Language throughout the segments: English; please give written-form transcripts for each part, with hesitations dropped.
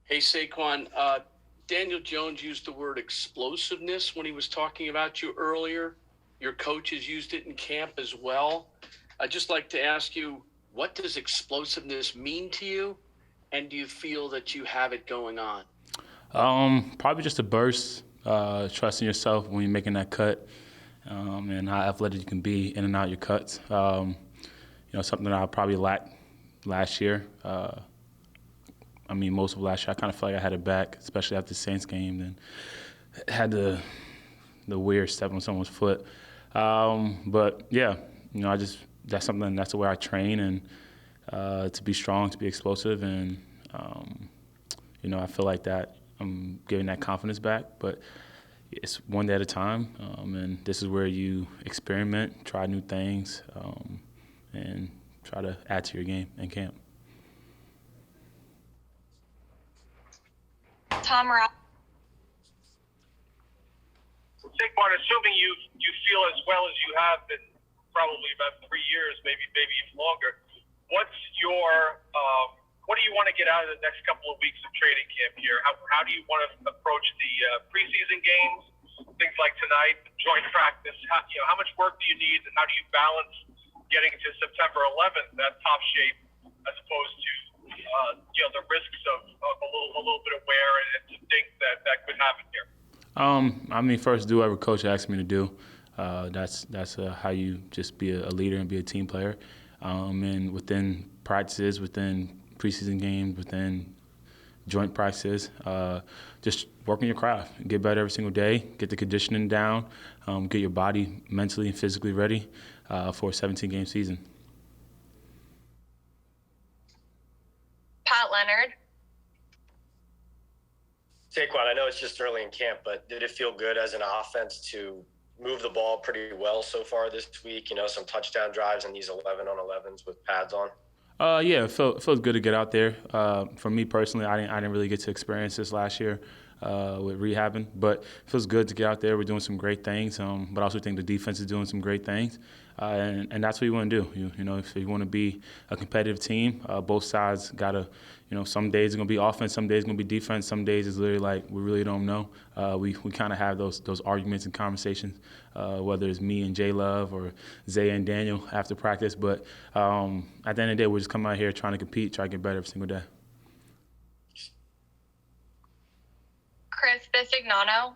Hey, Saquon, Daniel Jones used the word explosiveness when he was talking about you earlier. Your coaches used it in camp as well. I'd just like to ask you, what does explosiveness mean to you? And do you feel that you have it going on? Probably just a burst, trusting yourself when you're making that cut, and how athletic you can be in and out your cuts. Something that I probably lacked last year. Most of last year, I kind of felt like I had it back, especially after the Saints game. Then had the weird step on someone's foot. But yeah, that's the way I train, and to be strong, to be explosive, and I feel like that I'm getting that confidence back. But it's one day at a time, and this is where you experiment, try new things, and try to add to your game in camp. Tom Ross. Saquon, assuming you feel as well as you have been probably about 3 years, maybe even longer, what do you want to get out of the next couple of weeks of training camp here? How do you want to approach the preseason games, things like tonight, joint practice? How much work do you need, and how do you balance getting to September 11th at top shape as opposed to the risks of a little bit of wear and to think that could happen here? First, do whatever coach asks me to do. That's how you just be a leader and be a team player. And within practices, within preseason games, within joint practices, just working your craft. Get better every single day. Get the conditioning down. Get your body mentally and physically ready for a 17-game season. Pat Leonard. Saquon, I know it's just early in camp, but did it feel good as an offense to move the ball pretty well so far this week? Some touchdown drives and these 11-on-11s with pads on. Yeah, it feels good to get out there. For me personally, I didn't really get to experience this last year with rehabbing, but it feels good to get out there. We're doing some great things, but I also think the defense is doing some great things, and that's what you want to do. If you want to be a competitive team, both sides gotta. Some days it's gonna be offense, some days it's gonna be defense, some days it's literally like we really don't know. We kind of have those arguments and conversations, whether it's me and J Love or Zay and Daniel after practice. But at the end of the day, we're just coming out here trying to compete, try to get better every single day. Chris Bisignano.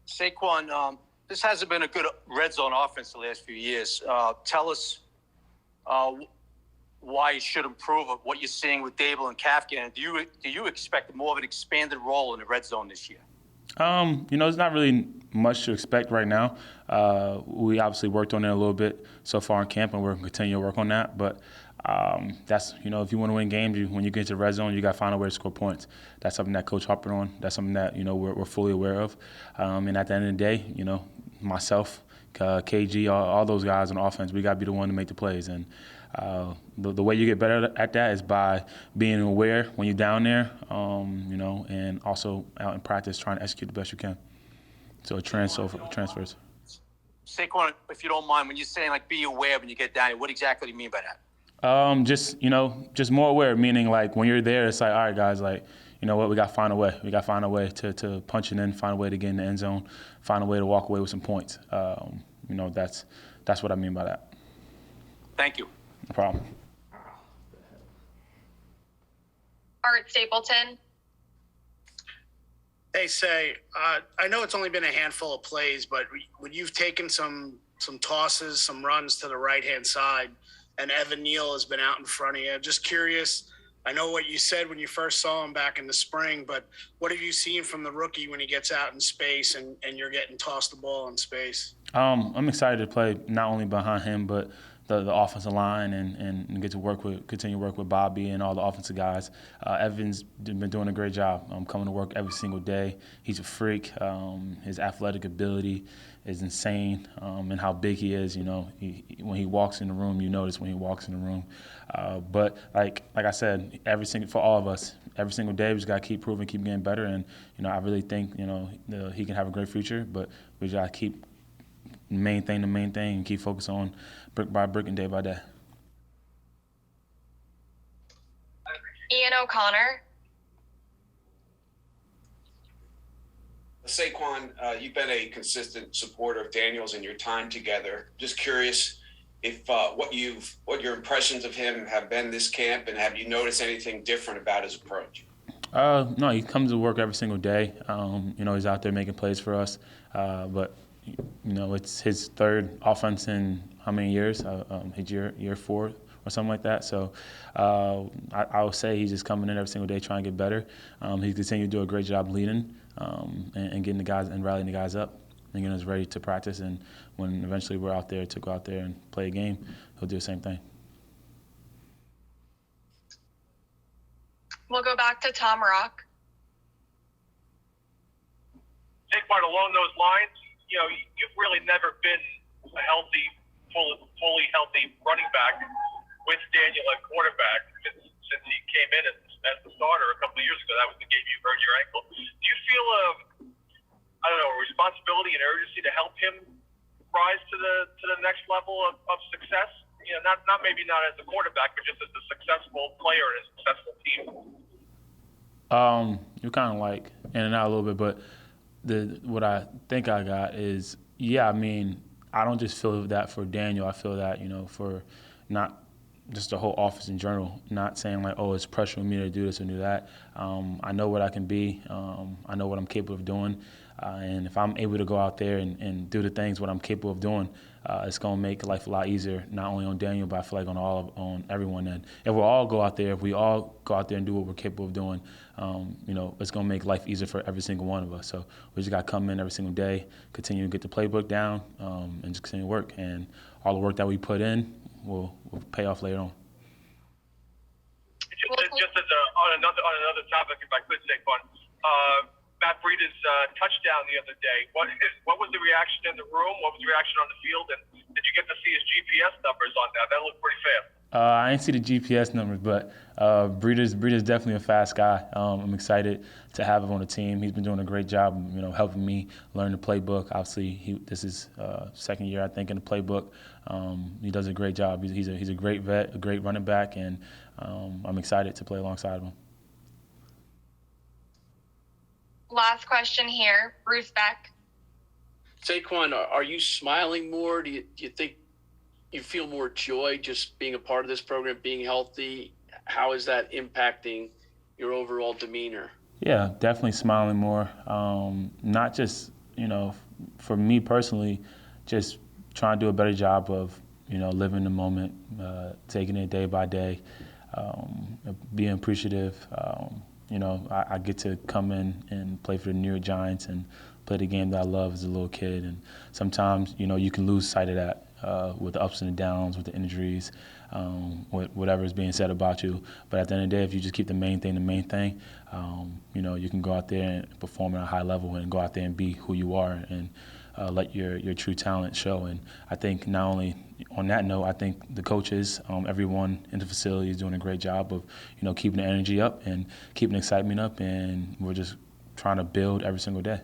Saquon, this hasn't been a good red zone offense the last few years. Tell us why it should improve, what you're seeing with Dable and Kafka, and do you expect more of an expanded role in the red zone this year? There's not really much to expect right now. We obviously worked on it a little bit so far in camp, and we're going to continue to work on that. But that's, if you want to win games, when you get to the red zone, you got to find a way to score points. That's something that Coach Harper on. That's something that, we're fully aware of. And at the end of the day, myself, KG, all those guys on offense, we got to be the one to make the plays. And the way you get better at that is by being aware when you're down there, and also out in practice trying to execute the best you can. So it transfers. Saquon, if you don't mind, when you're saying be aware when you get down, what exactly do you mean by that? Just more aware, meaning when you're there, it's all right, guys, you know what, we got to find a way. We got to find a way to punch it in, find a way to get in the end zone, find a way to walk away with some points. That's what I mean by that. Thank you. No problem. Art Stapleton. Hey, Say, I know it's only been a handful of plays, but when you've taken some tosses, some runs to the right-hand side, and Evan Neal has been out in front of you, just curious, I know what you said when you first saw him back in the spring, but what have you seen from the rookie when he gets out in space and you're getting tossed the ball in space? I'm excited to play not only behind him, but the offensive line and get to continue to work with Bobby and all the offensive guys. Evan's been doing a great job coming to work every single day. He's a freak. His athletic ability is insane, and how big he is. When he walks in the room, you notice when he walks in the room. But like I said, for all of us, every single day we just got to keep proving, keep getting better. And I really think he can have a great future, but we just got to keep the main thing, and keep focused on brick by brick and day by day. Ian O'Connor. Saquon, you've been a consistent supporter of Daniels in your time together. Just curious if what your impressions of him have been this camp, and have you noticed anything different about his approach? No, he comes to work every single day. He's out there making plays for us. But it's his third offense in how many years? His year four or something like that. So I would say he's just coming in every single day trying to get better. He's continuing to do a great job leading and getting the guys and rallying the guys up and getting us ready to practice. And when eventually we're out there to go out there and play a game, he'll do the same thing. We'll go back to Tom Rock. Saquon, along those lines, you've really never been a healthy, fully healthy running back with Daniel at quarterback since he came in as the starter a couple of years ago. That was the game you hurt your ankle. Do you feel a responsibility and urgency to help him rise to the next level of success? Not as a quarterback, but just as a successful player and a successful team. You're kind of like in and out a little bit, but what I think I got is, I don't just feel that for Daniel. I feel that, for not just the whole office in general, not saying like, oh, it's pressuring me to do this or do that. I know what I can be. I know what I'm capable of doing. And if I'm able to go out there and do the things what I'm capable of doing, it's going to make life a lot easier, not only on Daniel, but I feel like on everyone. And if we all go out there and do what we're capable of doing, it's going to make life easier for every single one of us. So we just got to come in every single day, continue to get the playbook down, and just continue to work. And all the work that we put in will pay off later on. Just as on another topic, if I could, Saquon, Matt Breida's touchdown the other day. What was the reaction in the room? What was the reaction on the field? And did you get to see his GPS numbers on that? That looked pretty fast. I didn't see the GPS numbers, but Breida's definitely a fast guy. I'm excited to have him on the team. He's been doing a great job, helping me learn the playbook. Obviously, this is second year, I think, in the playbook. He does a great job. He's a great vet, a great running back, and I'm excited to play alongside him. Last question here, Bruce Beck. Saquon, are you smiling more? Do you think you feel more joy just being a part of this program, being healthy? How is that impacting your overall demeanor? Yeah, definitely smiling more. Not just, for me personally, just trying to do a better job of, living the moment, taking it day by day, being appreciative. I get to come in and play for the New York Giants and play the game that I love as a little kid. And sometimes, you can lose sight of that with the ups and the downs, with the injuries, with whatever is being said about you. But at the end of the day, if you just keep the main thing, you can go out there and perform at a high level and go out there and be who you are and let your true talent show. And I think not only on that note, I think the coaches, everyone in the facility is doing a great job of, keeping the energy up and keeping the excitement up, and we're just trying to build every single day.